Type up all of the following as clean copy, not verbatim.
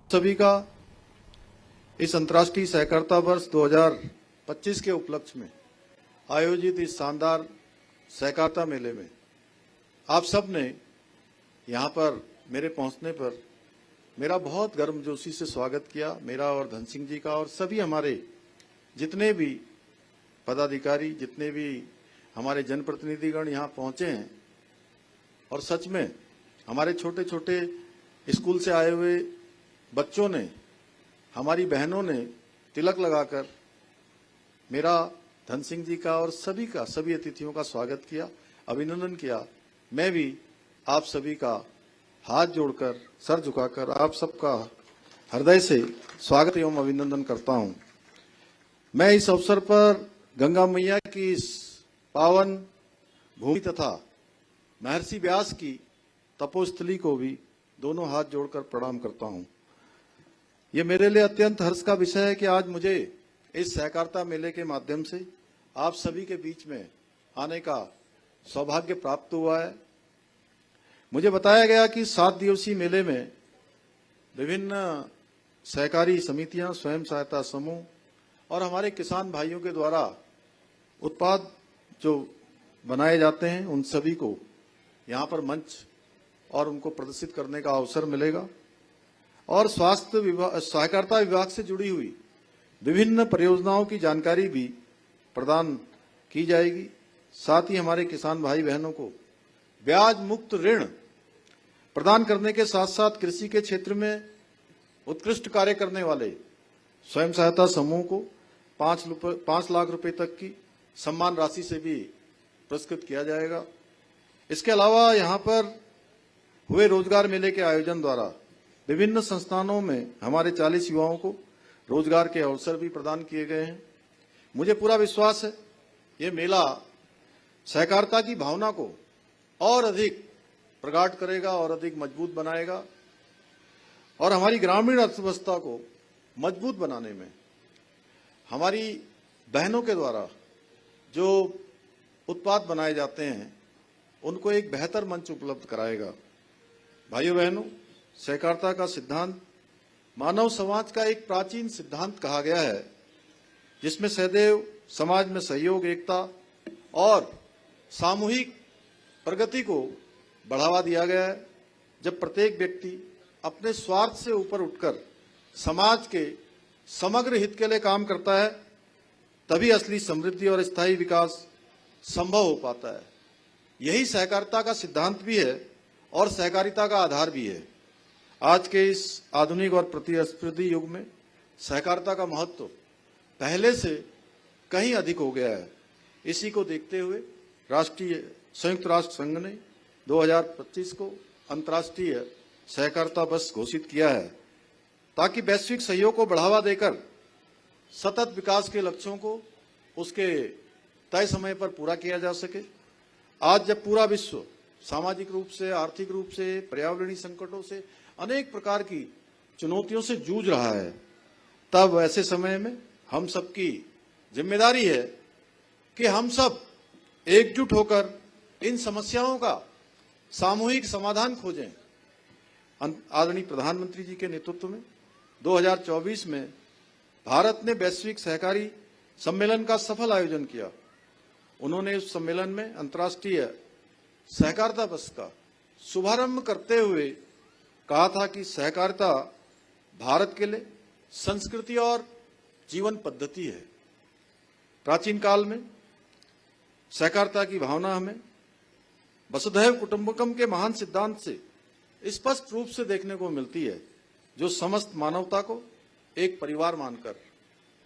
सभी का इस अंतर्राष्ट्रीय सहकारिता वर्ष 2025 के उपलक्ष्य में आयोजित इस शानदार सहकारिता मेले में आप सब ने यहाँ पर मेरे पहुँचने पर मेरा बहुत गर्मजोशी से स्वागत किया। मेरा और धन सिंह जी का और सभी हमारे जितने भी पदाधिकारी, जितने भी हमारे जनप्रतिनिधिगण यहाँ पहुँचे हैं, और सच में हमारे छोटे छोटे स्कूल से आए हुए बच्चों ने, हमारी बहनों ने तिलक लगाकर मेरा, धन सिंह जी का और सभी अतिथियों का स्वागत किया, अभिनंदन किया। मैं भी आप सभी का हाथ जोड़कर, सर झुकाकर आप सबका हृदय से स्वागत एवं अभिनंदन करता हूं। मैं इस अवसर पर गंगा मैया की इस पावन भूमि तथा महर्षि व्यास की तपोस्थली को भी दोनों हाथ जोड़कर प्रणाम करता हूं। ये मेरे लिए अत्यंत हर्ष का विषय है कि आज मुझे इस सहकारिता मेले के माध्यम से आप सभी के बीच में आने का सौभाग्य प्राप्त हुआ है। मुझे बताया गया कि 7 दिवसीय मेले में विभिन्न सहकारी समितियां, स्वयं सहायता समूह और हमारे किसान भाइयों के द्वारा उत्पाद जो बनाए जाते हैं उन सभी को यहाँ पर मंच और उनको प्रदर्शित करने का अवसर मिलेगा। और स्वास्थ्य विभाग, सहकारिता विभाग से जुड़ी हुई विभिन्न परियोजनाओं की जानकारी भी प्रदान की जाएगी। साथ ही हमारे किसान भाई बहनों को ब्याज मुक्त ऋण प्रदान करने के साथ साथ कृषि के क्षेत्र में उत्कृष्ट कार्य करने वाले स्वयं सहायता समूह को 5 लाख रुपए तक की सम्मान राशि से भी पुरस्कृत किया जाएगा। इसके अलावा यहाँ पर हुए रोजगार मेले के आयोजन द्वारा विभिन्न संस्थानों में हमारे 40 युवाओं को रोजगार के अवसर भी प्रदान किए गए हैं। मुझे पूरा विश्वास है ये मेला सहकारिता की भावना को और अधिक प्रगाढ़ करेगा और अधिक मजबूत बनाएगा और हमारी ग्रामीण अर्थव्यवस्था को मजबूत बनाने में हमारी बहनों के द्वारा जो उत्पाद बनाए जाते हैं उनको एक बेहतर मंच उपलब्ध कराएगा। भाइयों बहनों, सहकारिता का सिद्धांत मानव समाज का एक प्राचीन सिद्धांत कहा गया है, जिसमें सदैव समाज में सहयोग, एकता और सामूहिक प्रगति को बढ़ावा दिया गया है। जब प्रत्येक व्यक्ति अपने स्वार्थ से ऊपर उठकर समाज के समग्र हित के लिए काम करता है, तभी असली समृद्धि और स्थायी विकास संभव हो पाता है। यही सहकारिता का सिद्धांत भी है और सहकारिता का आधार भी है। आज के इस आधुनिक और प्रतिस्पर्धी युग में सहकारिता का महत्व पहले से कहीं अधिक हो गया है। इसी को देखते हुए संयुक्त राष्ट्र संघ ने 2025 को अंतर्राष्ट्रीय सहकारिता वर्ष घोषित किया है, ताकि वैश्विक सहयोग को बढ़ावा देकर सतत विकास के लक्ष्यों को उसके तय समय पर पूरा किया जा सके। आज जब पूरा विश्व सामाजिक रूप से, आर्थिक रूप से, पर्यावरणीय संकटों से, अनेक प्रकार की चुनौतियों से जूझ रहा है, तब ऐसे समय में हम सबकी जिम्मेदारी है कि हम सब एकजुट होकर इन समस्याओं का सामूहिक समाधान खोजें। आदरणीय प्रधानमंत्री जी के नेतृत्व में 2024 में भारत ने वैश्विक सहकारी सम्मेलन का सफल आयोजन किया। उन्होंने उस सम्मेलन में अंतर्राष्ट्रीय सहकारिता वर्ष का शुभारंभ करते हुए कहा था कि सहकारिता भारत के लिए संस्कृति और जीवन पद्धति है। प्राचीन काल में सहकारिता की भावना हमें वसुधैव कुटुंबकम के महान सिद्धांत से स्पष्ट रूप से देखने को मिलती है, जो समस्त मानवता को एक परिवार मानकर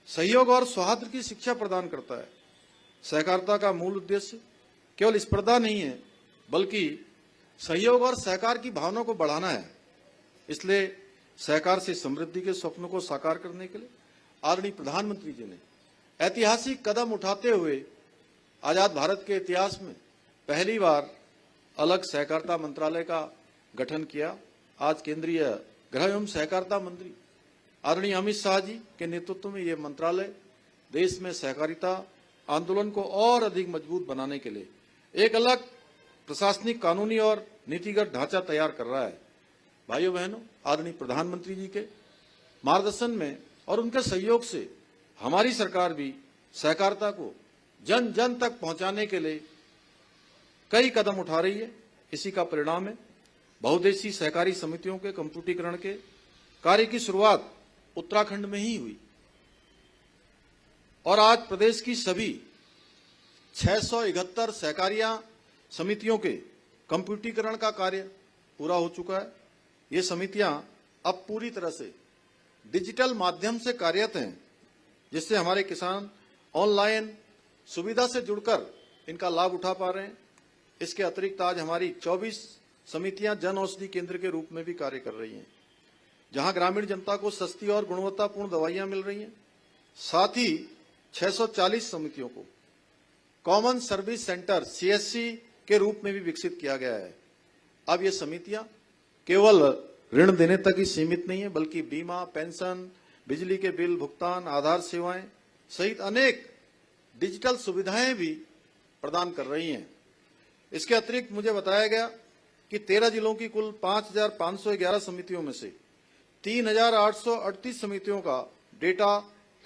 सहयोग और सौहार्द की शिक्षा प्रदान करता है। सहकारिता का मूल उद्देश्य केवल स्पर्धा नहीं है, बल्कि सहयोग और सहकार की भावना को बढ़ाना है। इसलिए सहकार से समृद्धि के स्वप्न को साकार करने के लिए आदरणीय प्रधानमंत्री जी ने ऐतिहासिक कदम उठाते हुए आजाद भारत के इतिहास में पहली बार अलग सहकारिता मंत्रालय का गठन किया। आज केंद्रीय गृह एवं सहकारिता मंत्री आदरणीय अमित शाह जी के नेतृत्व में ये मंत्रालय देश में सहकारिता आंदोलन को और अधिक मजबूत बनाने के लिए एक अलग प्रशासनिक, कानूनी और नीतिगत ढांचा तैयार कर रहा है। भाइयों बहनों, आदरणीय प्रधानमंत्री जी के मार्गदर्शन में और उनके सहयोग से हमारी सरकार भी सहकारिता को जन जन तक पहुंचाने के लिए कई कदम उठा रही है। इसी का परिणाम है बहुउद्देशीय सहकारी समितियों के कंप्यूटरीकरण के कार्य की शुरुआत उत्तराखंड में ही हुई और आज प्रदेश की सभी 671 सहकारियां समितियों के कंप्यूटरीकरण का कार्य पूरा हो चुका है। ये समितियां अब पूरी तरह से डिजिटल माध्यम से कार्यरत हैं, जिससे हमारे किसान ऑनलाइन सुविधा से जुड़कर इनका लाभ उठा पा रहे हैं। इसके अतिरिक्त आज हमारी 24 समितियां जन औषधि केंद्र के रूप में भी कार्य कर रही हैं, जहां ग्रामीण जनता को सस्ती और गुणवत्तापूर्ण दवाइयां मिल रही हैं। साथ ही 640 समितियों को कॉमन सर्विस सेंटर CSC के रूप में भी विकसित किया गया है। अब ये समितियां केवल ऋण देने तक ही सीमित नहीं है, बल्कि बीमा, पेंशन, बिजली के बिल भुगतान, आधार सेवाएं सहित अनेक डिजिटल सुविधाएं भी प्रदान कर रही हैं। इसके अतिरिक्त मुझे बताया गया कि 13 जिलों की कुल 5,511 समितियों में से 3,838 समितियों का डेटा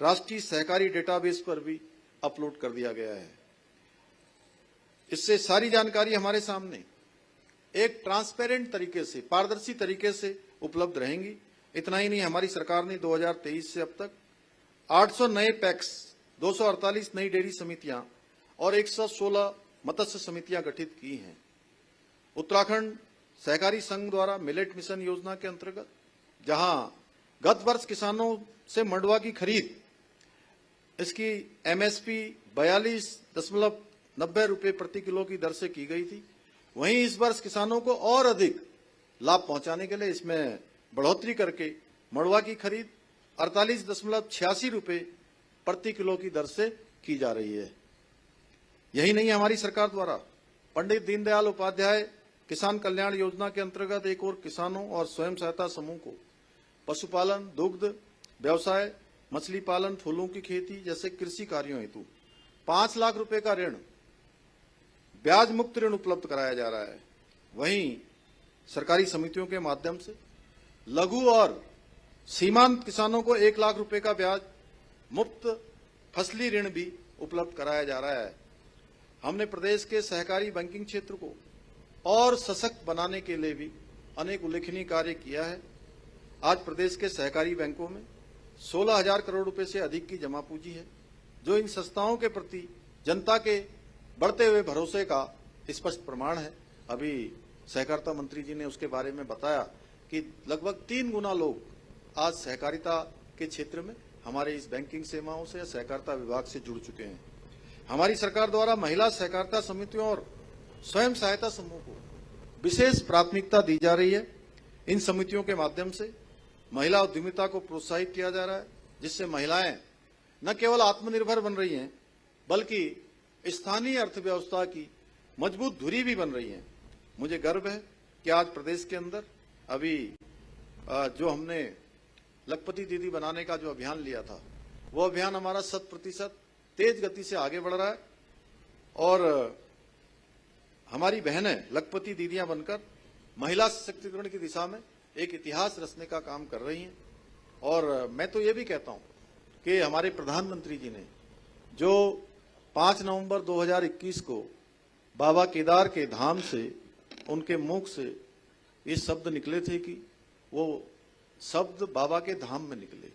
राष्ट्रीय सहकारी डेटाबेस पर भी अपलोड कर दिया गया है। इससे सारी जानकारी हमारे सामने एक ट्रांसपेरेंट तरीके से, पारदर्शी तरीके से उपलब्ध रहेंगी। इतना ही नहीं, हमारी सरकार ने 2023 से अब तक 800 नए पैक्स, 248 नई डेयरी समितियां और 116 मत्स्य समितियां गठित की हैं। उत्तराखंड सहकारी संघ द्वारा मिलेट मिशन योजना के अंतर्गत, जहां गत वर्ष किसानों से मंडुआ की खरीद इसकी MSP 42.90 रुपये प्रति किलो की दर से की गई थी, वहीं इस वर्ष किसानों को और अधिक लाभ पहुंचाने के लिए इसमें बढ़ोतरी करके मंडुआ की खरीद 48.86 रुपये प्रति किलो की दर से की जा रही है। यही नहीं, हमारी सरकार द्वारा पंडित दीनदयाल उपाध्याय किसान कल्याण योजना के अंतर्गत एक और किसानों और स्वयं सहायता समूह को पशुपालन, दुग्ध व्यवसाय, मछली पालन, फूलों की खेती जैसे कृषि कार्यों हेतु 5 लाख रुपए का ऋण, ब्याज मुक्त ऋण उपलब्ध कराया जा रहा है। वहीं सरकारी समितियों के माध्यम से लघु और सीमांत किसानों को 1 लाख रुपए का ब्याज मुक्त फसली ऋण भी उपलब्ध कराया जा रहा है। हमने प्रदेश के सहकारी बैंकिंग क्षेत्र को और सशक्त बनाने के लिए भी अनेक उल्लेखनीय कार्य किया है। आज प्रदेश के सहकारी बैंकों में 16,000 करोड़ रुपए से अधिक की जमा पूंजी है, जो इन संस्थाओं के प्रति जनता के बढ़ते हुए भरोसे का स्पष्ट प्रमाण है। अभी सहकारिता मंत्री जी ने उसके बारे में बताया कि लगभग 3 गुना लोग आज सहकारिता के क्षेत्र में हमारे इस बैंकिंग सेवाओं से, सहकारिता विभाग से जुड़ चुके हैं। हमारी सरकार द्वारा महिला सहकारिता समितियों और स्वयं सहायता समूह को विशेष प्राथमिकता दी जा रही है। इन समितियों के माध्यम से महिला उद्यमिता को प्रोत्साहित किया जा रहा है, जिससे महिलाएं न केवल आत्मनिर्भर बन रही हैं, बल्कि स्थानीय अर्थव्यवस्था की मजबूत धुरी भी बन रही हैं। मुझे गर्व है कि आज प्रदेश के अंदर अभी जो हमने लखपति दीदी बनाने का जो अभियान लिया था, वो अभियान हमारा 100% तेज गति से आगे बढ़ रहा है और हमारी बहनें लखपति दीदियां बनकर महिला सशक्तिकरण की दिशा में एक इतिहास रचने का काम कर रही हैं। और मैं तो ये भी कहता हूं कि हमारे प्रधानमंत्री जी ने जो 5 नवंबर 2021 को बाबा केदार के धाम से, उनके मुख से ये शब्द निकले थे कि वो शब्द बाबा के धाम में निकले,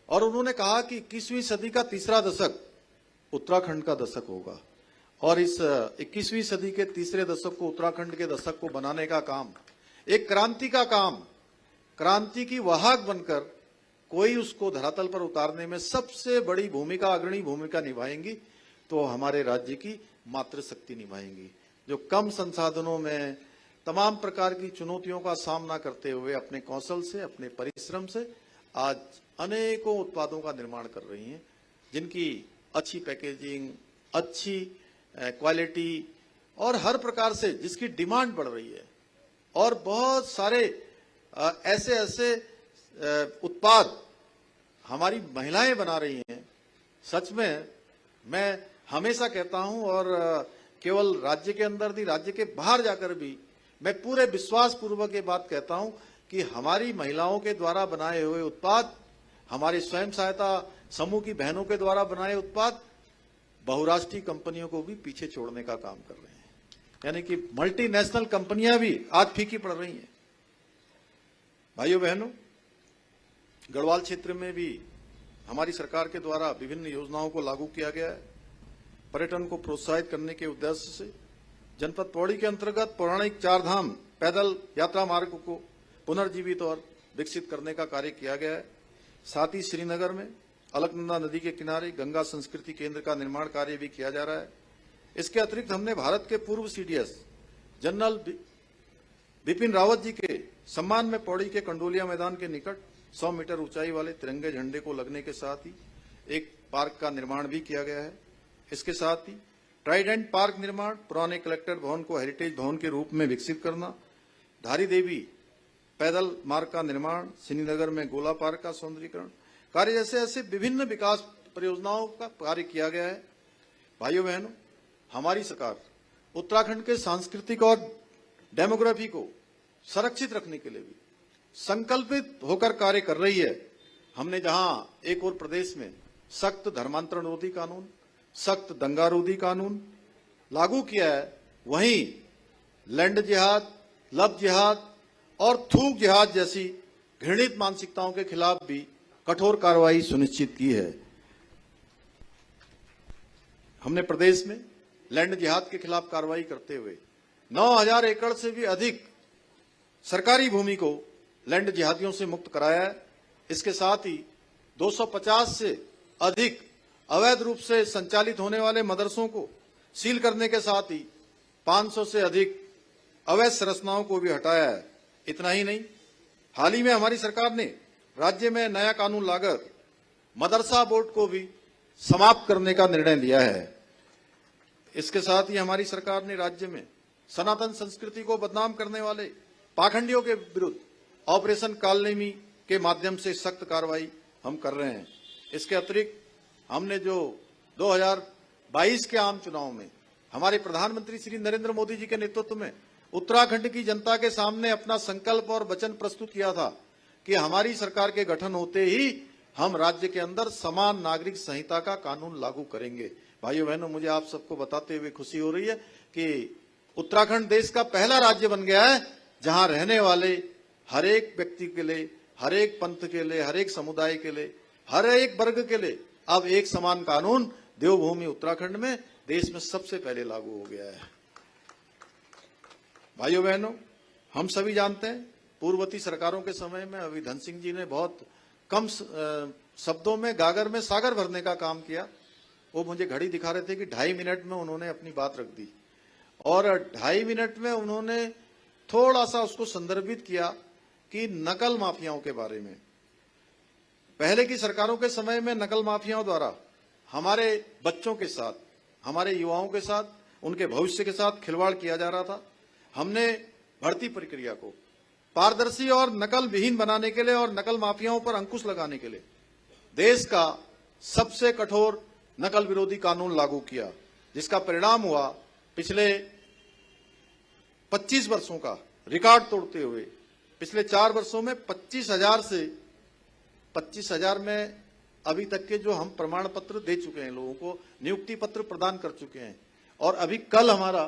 और उन्होंने कहा कि 21वीं सदी का तीसरा दशक उत्तराखंड का दशक होगा और इस 21वीं सदी के तीसरे दशक को, उत्तराखंड के दशक को बनाने का काम, एक क्रांति का काम, क्रांति की वाहक बनकर कोई उसको धरातल पर उतारने में सबसे बड़ी भूमिका, अग्रणी भूमिका निभाएंगी तो हमारे राज्य की मातृशक्ति निभाएंगी, जो कम संसाधनों में तमाम प्रकार की चुनौतियों का सामना करते हुए अपने कौशल से, अपने परिश्रम से आज अनेकों उत्पादों का निर्माण कर रही हैं, जिनकी अच्छी पैकेजिंग, अच्छी क्वालिटी और हर प्रकार से जिसकी डिमांड बढ़ रही है। और बहुत सारे ऐसे उत्पाद हमारी महिलाएं बना रही हैं। सच में मैं हमेशा कहता हूं, और केवल राज्य के अंदर नहीं, राज्य के बाहर जाकर भी मैं पूरे विश्वास पूर्वक ये बात कहता हूं कि हमारी महिलाओं के द्वारा बनाए हुए उत्पाद, हमारे स्वयं सहायता समूह की बहनों के द्वारा बनाए उत्पाद बहुराष्ट्रीय कंपनियों को भी पीछे छोड़ने का काम कर रहे हैं। यानी कि मल्टीनेशनल कंपनियां भी आज फीकी पड़ रही हैं। भाइयों बहनों, गढ़वाल क्षेत्र में भी हमारी सरकार के द्वारा विभिन्न योजनाओं को लागू किया गया है। पर्यटन को प्रोत्साहित करने के उद्देश्य से जनपद पौड़ी के अंतर्गत पौराणिक चारधाम पैदल यात्रा मार्ग को पुनर्जीवित और विकसित करने का कार्य किया गया है। साथ ही श्रीनगर में अलकनंदा नदी के किनारे गंगा संस्कृति केंद्र का निर्माण कार्य भी किया जा रहा है। इसके अतिरिक्त हमने भारत के पूर्व सीडीएस जनरल बिपिन रावत जी के सम्मान में पौड़ी के कंडोलिया मैदान के निकट 100 मीटर ऊंचाई वाले तिरंगे झंडे को लगने के साथ ही एक पार्क का निर्माण भी किया गया है। इसके साथ ही ट्राइडेंट पार्क निर्माण, पुराने कलेक्टर भवन को हेरिटेज भवन के रूप में विकसित करना, धारी देवी पैदल मार्ग का निर्माण, श्रीनगर में गोला पार्क का सौंदर्यीकरण कार्य जैसे ऐसे विभिन्न विकास परियोजनाओं का कार्य किया गया है। भाइयों बहनों, हमारी सरकार उत्तराखंड के सांस्कृतिक और डेमोग्राफी को संरक्षित रखने के लिए भी संकल्पित होकर कार्य कर रही है। हमने जहां एक और प्रदेश में सख्त धर्मांतरण रोधी कानून, सख्त दंगा रोधी कानून लागू किया है, वहीं लैंड जिहाद, लव जिहाद और थूक जिहाद जैसी घृणित मानसिकताओं के खिलाफ भी कठोर कार्रवाई सुनिश्चित की है। हमने प्रदेश में लैंड जिहाद के खिलाफ कार्रवाई करते हुए 9000 एकड़ से भी अधिक सरकारी भूमि को लैंड जिहादियों से मुक्त कराया है। इसके साथ ही 250 से अधिक अवैध रूप से संचालित होने वाले मदरसों को सील करने के साथ ही 500 से अधिक अवैध संरचनाओं को भी हटाया है। इतना ही नहीं, हाल ही में हमारी सरकार ने राज्य में नया कानून लाकर मदरसा बोर्ड को भी समाप्त करने का निर्णय लिया है। इसके साथ ही हमारी सरकार ने राज्य में सनातन संस्कृति को बदनाम करने वाले पाखंडियों के विरुद्ध ऑपरेशन कालनेमी के माध्यम से सख्त कार्रवाई हम कर रहे हैं। इसके अतिरिक्त हमने जो 2022 के आम चुनाव में हमारे प्रधानमंत्री श्री नरेंद्र मोदी जी के नेतृत्व में उत्तराखंड की जनता के सामने अपना संकल्प और वचन प्रस्तुत किया था कि हमारी सरकार के गठन होते ही हम राज्य के अंदर समान नागरिक संहिता का कानून लागू करेंगे। भाइयों बहनों, मुझे आप सबको बताते हुए खुशी हो रही है कि उत्तराखंड देश का पहला राज्य बन गया है जहां रहने वाले हर एक व्यक्ति के लिए, हर एक पंथ के लिए, हर एक समुदाय के लिए, हर एक वर्ग के लिए अब एक समान कानून देवभूमि उत्तराखंड में देश में सबसे पहले लागू हो गया है। भाइयों बहनों, हम सभी जानते हैं पूर्ववर्ती सरकारों के समय में अभी धन सिंह जी ने बहुत कम शब्दों में गागर में सागर भरने का काम किया। वो मुझे घड़ी दिखा रहे थे कि 2.5 मिनट में उन्होंने अपनी बात रख दी और 2.5 मिनट में उन्होंने थोड़ा सा उसको संदर्भित किया कि नकल माफियाओं के बारे में। पहले की सरकारों के समय में नकल माफियाओं द्वारा हमारे बच्चों के साथ, हमारे युवाओं के साथ, उनके भविष्य के साथ खिलवाड़ किया जा रहा था। हमने भर्ती प्रक्रिया को पारदर्शी और नकल विहीन बनाने के लिए और नकल माफियाओं पर अंकुश लगाने के लिए देश का सबसे कठोर नकल विरोधी कानून लागू किया, जिसका परिणाम हुआ पिछले 25 वर्षों का रिकॉर्ड तोड़ते हुए पिछले 4 वर्षों में 25,000 में अभी तक के जो हम प्रमाण पत्र दे चुके हैं, लोगों को नियुक्ति पत्र प्रदान कर चुके हैं। और अभी कल हमारा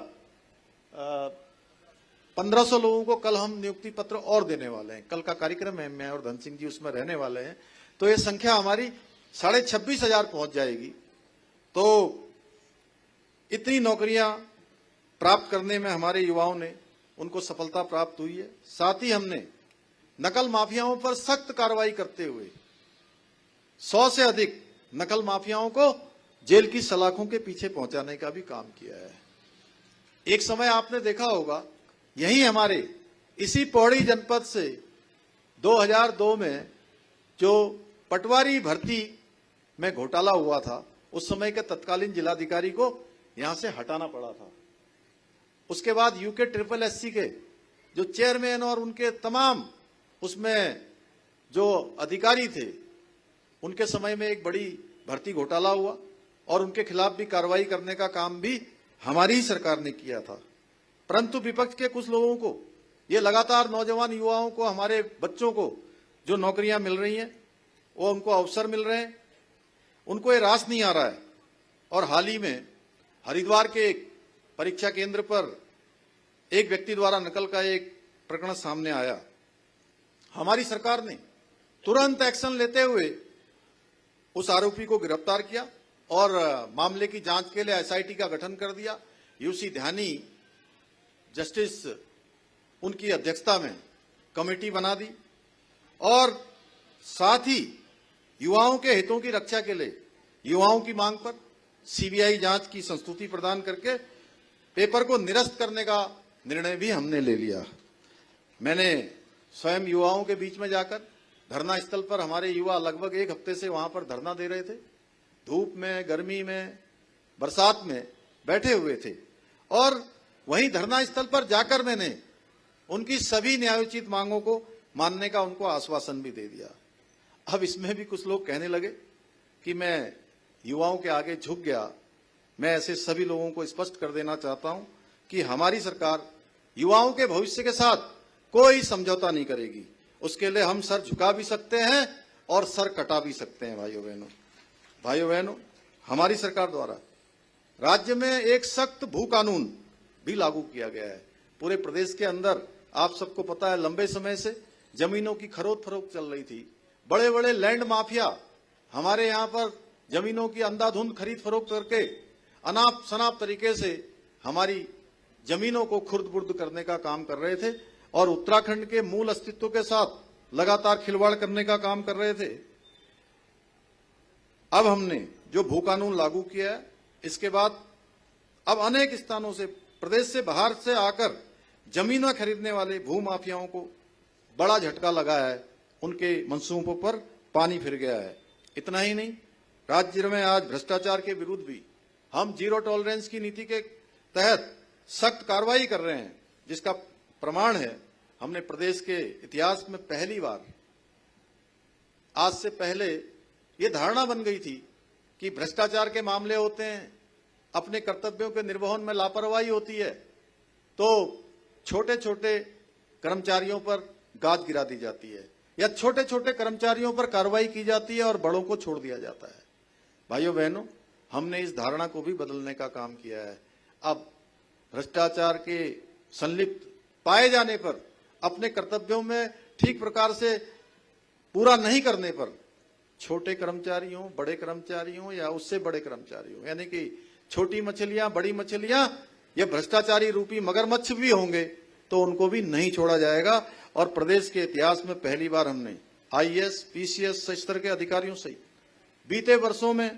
1500 लोगों को कल हम नियुक्ति पत्र और देने वाले हैं। कल का कार्यक्रम है, मैं और धन सिंह जी उसमें रहने वाले हैं, तो ये संख्या हमारी 26,500 पहुंच जाएगी। तो इतनी नौकरियां प्राप्त करने में हमारे युवाओं ने उनको सफलता प्राप्त हुई है। साथ ही हमने नकल माफियाओं पर सख्त कार्रवाई करते हुए 100 से अधिक नकल माफियाओं को जेल की सलाखों के पीछे पहुंचाने का भी काम किया है। एक समय आपने देखा होगा, यही हमारे इसी पौड़ी जनपद से 2002 में जो पटवारी भर्ती में घोटाला हुआ था, उस समय के तत्कालीन जिलाधिकारी को यहां से हटाना पड़ा था। उसके बाद यूके SSS के जो चेयरमैन और उनके तमाम उसमें जो अधिकारी थे, उनके समय में एक बड़ी भर्ती घोटाला हुआ और उनके खिलाफ भी कार्रवाई करने का काम भी हमारी ही सरकार ने किया था। परंतु विपक्ष के कुछ लोगों को ये लगातार नौजवान युवाओं को, हमारे बच्चों को जो नौकरियां मिल रही हैं, वो उनको अवसर मिल रहे हैं, उनको ये रास नहीं आ रहा है। और हाल ही में हरिद्वार के एक परीक्षा केंद्र पर एक व्यक्ति द्वारा नकल का एक प्रकरण सामने आया। हमारी सरकार ने तुरंत एक्शन लेते हुए उस आरोपी को गिरफ्तार किया और मामले की जांच के लिए एसआईटी का गठन कर दिया। यूसी ध्यानी जस्टिस उनकी अध्यक्षता में कमेटी बना दी और साथ ही युवाओं के हितों की रक्षा के लिए युवाओं की मांग पर सीबीआई जांच की संस्तुति प्रदान करके पेपर को निरस्त करने का निर्णय भी हमने ले लिया। मैंने स्वयं युवाओं के बीच में जाकर धरना स्थल पर, हमारे युवा लगभग एक हफ्ते से वहां पर धरना दे रहे थे, धूप में, गर्मी में, बरसात में बैठे हुए थे, और वहीं धरना स्थल पर जाकर मैंने उनकी सभी न्यायोचित मांगों को मानने का उनको आश्वासन भी दे दिया। अब इसमें भी कुछ लोग कहने लगे कि मैं युवाओं के आगे झुक गया। मैं ऐसे सभी लोगों को स्पष्ट कर देना चाहता हूं कि हमारी सरकार युवाओं के भविष्य के साथ कोई समझौता नहीं करेगी। उसके लिए हम सर झुका भी सकते हैं और सर कटा भी सकते हैं। भाइयों बहनों, हमारी सरकार द्वारा राज्य में एक सख्त भू कानून भी लागू किया गया है। पूरे प्रदेश के अंदर आप सबको पता है, लंबे समय से जमीनों की खरीद फरोख्त चल रही थी। बड़े बड़े लैंड माफिया हमारे यहाँ पर जमीनों की अंधाधुंध खरीद फरोख्त करके अनाप शनाप तरीके से हमारी जमीनों को खुर्द बुर्द करने का काम कर रहे थे और उत्तराखंड के मूल अस्तित्व के साथ लगातार खिलवाड़ करने का काम कर रहे थे। अब हमने जो भू कानून लागू किया है, इसके बाद अब अनेक स्थानों से, प्रदेश से बाहर से आकर जमीन खरीदने वाले भू माफियाओं को बड़ा झटका लगा है। उनके मंसूबों पर पानी फिर गया है। इतना ही नहीं, राज्य में आज भ्रष्टाचार के विरुद्ध भी हम जीरो टॉलरेंस की नीति के तहत सख्त कार्रवाई कर रहे हैं, जिसका प्रमाण है हमने प्रदेश के इतिहास में पहली बार, आज से पहले ये धारणा बन गई थी कि भ्रष्टाचार के मामले होते हैं, अपने कर्तव्यों के निर्वहन में लापरवाही होती है, तो छोटे छोटे कर्मचारियों पर गाज गिरा दी जाती है या छोटे छोटे कर्मचारियों पर कार्रवाई की जाती है और बड़ों को छोड़ दिया जाता है। भाइयों बहनों, हमने इस धारणा को भी बदलने का काम किया है। अब भ्रष्टाचार के संलिप्त पाए जाने पर, अपने कर्तव्यों में ठीक प्रकार से पूरा नहीं करने पर, छोटे कर्मचारी हों, बड़े कर्मचारी हों या उससे बड़े कर्मचारी हों, यानी कि छोटी मछलियां, बड़ी मछलियां या भ्रष्टाचारी रूपी मगरमच्छ भी होंगे, तो उनको भी नहीं छोड़ा जाएगा। और प्रदेश के इतिहास में पहली बार हमने आईएएस, पीसीएस स्तर के अधिकारियों सहित बीते वर्षों में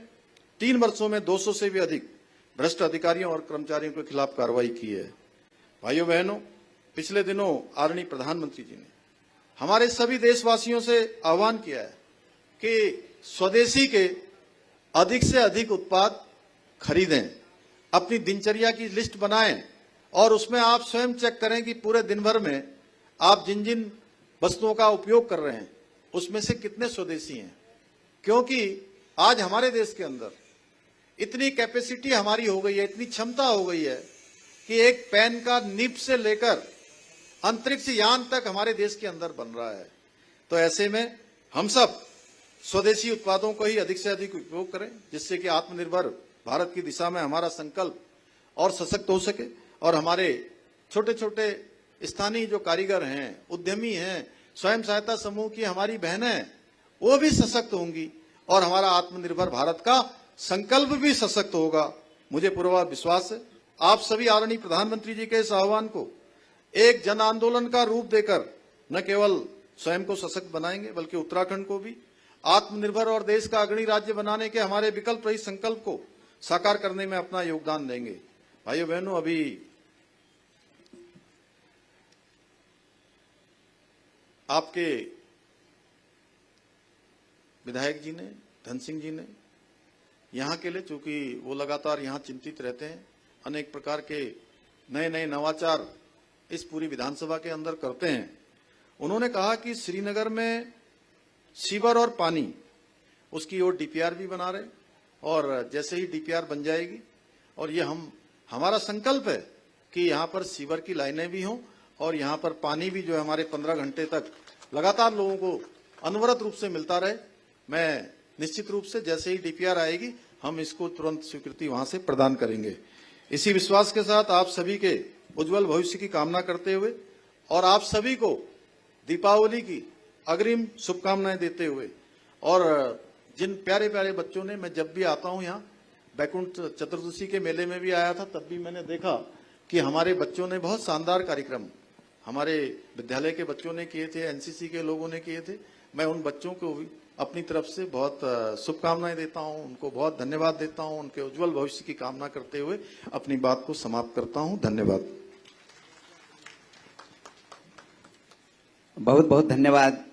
3 वर्षों में 200 से भी अधिक भ्रष्ट अधिकारियों और कर्मचारियों के खिलाफ कार्रवाई की है। भाइयों बहनों, पिछले दिनों आदरणीय प्रधानमंत्री जी ने हमारे सभी देशवासियों से आह्वान किया है कि स्वदेशी के अधिक से अधिक उत्पाद खरीदें, अपनी दिनचर्या की लिस्ट बनाएं और उसमें आप स्वयं चेक करें कि पूरे दिन भर में आप जिन जिन वस्तुओं का उपयोग कर रहे हैं उसमें से कितने स्वदेशी हैं। क्योंकि आज हमारे देश के अंदर इतनी कैपेसिटी हमारी हो गई है, इतनी क्षमता हो गई है कि एक पेन का निब से लेकर अंतरिक्ष यान तक हमारे देश के अंदर बन रहा है। तो ऐसे में हम सब स्वदेशी उत्पादों को ही अधिक से अधिक उपयोग करें, जिससे कि आत्मनिर्भर भारत की दिशा में हमारा संकल्प और सशक्त हो सके और हमारे छोटे छोटे स्थानीय जो कारीगर हैं, उद्यमी हैं, स्वयं सहायता समूह की हमारी बहनें, वो भी सशक्त होंगी और हमारा आत्मनिर्भर भारत का संकल्प भी सशक्त होगा। मुझे पूरा विश्वास है आप सभी आदरणीय प्रधानमंत्री जी के इस आह्वान को एक जन आंदोलन का रूप देकर न केवल स्वयं को सशक्त बनाएंगे, बल्कि उत्तराखंड को भी आत्मनिर्भर और देश का अग्रणी राज्य बनाने के हमारे विकल्प रहित संकल्प को साकार करने में अपना योगदान देंगे। भाइयों बहनों, अभी आपके विधायक जी ने, धन सिंह जी ने यहाँ के लिए, चूंकि वो लगातार यहाँ चिंतित रहते हैं, अनेक प्रकार के नए नए नवाचार इस पूरी विधानसभा के अंदर करते हैं। उन्होंने कहा कि श्रीनगर में सीवर और पानी, उसकी ओर डीपीआर भी बना रहे और जैसे ही डीपीआर बन जाएगी और ये हमारा संकल्प है कि यहाँ पर सीवर की लाइनें भी हों और यहाँ पर पानी भी जो है हमारे 15 घंटे तक लगातार लोगों को अनवरत रूप से मिलता रहे। मैं निश्चित रूप से जैसे ही डीपीआर आएगी हम इसको तुरंत स्वीकृति वहां से प्रदान करेंगे। इसी विश्वास के साथ आप सभी के उज्जवल भविष्य की कामना करते हुए और आप सभी को दीपावली की अग्रिम शुभकामनाएं देते हुए, और जिन प्यारे प्यारे बच्चों ने, मैं जब भी आता हूं यहाँ बैकुंठ चतुर्दशी के मेले में भी आया था, तब भी मैंने देखा कि हमारे बच्चों ने बहुत शानदार कार्यक्रम हमारे विद्यालय के बच्चों ने किए थे, एनसीसी के लोगों ने किए थे। मैं उन बच्चों को भी अपनी तरफ से बहुत शुभकामनाएं देता हूं, उनको बहुत धन्यवाद देता हूं, उनके उज्जवल भविष्य की कामना करते हुए अपनी बात को समाप्त करता हूं। धन्यवाद। बहुत बहुत धन्यवाद।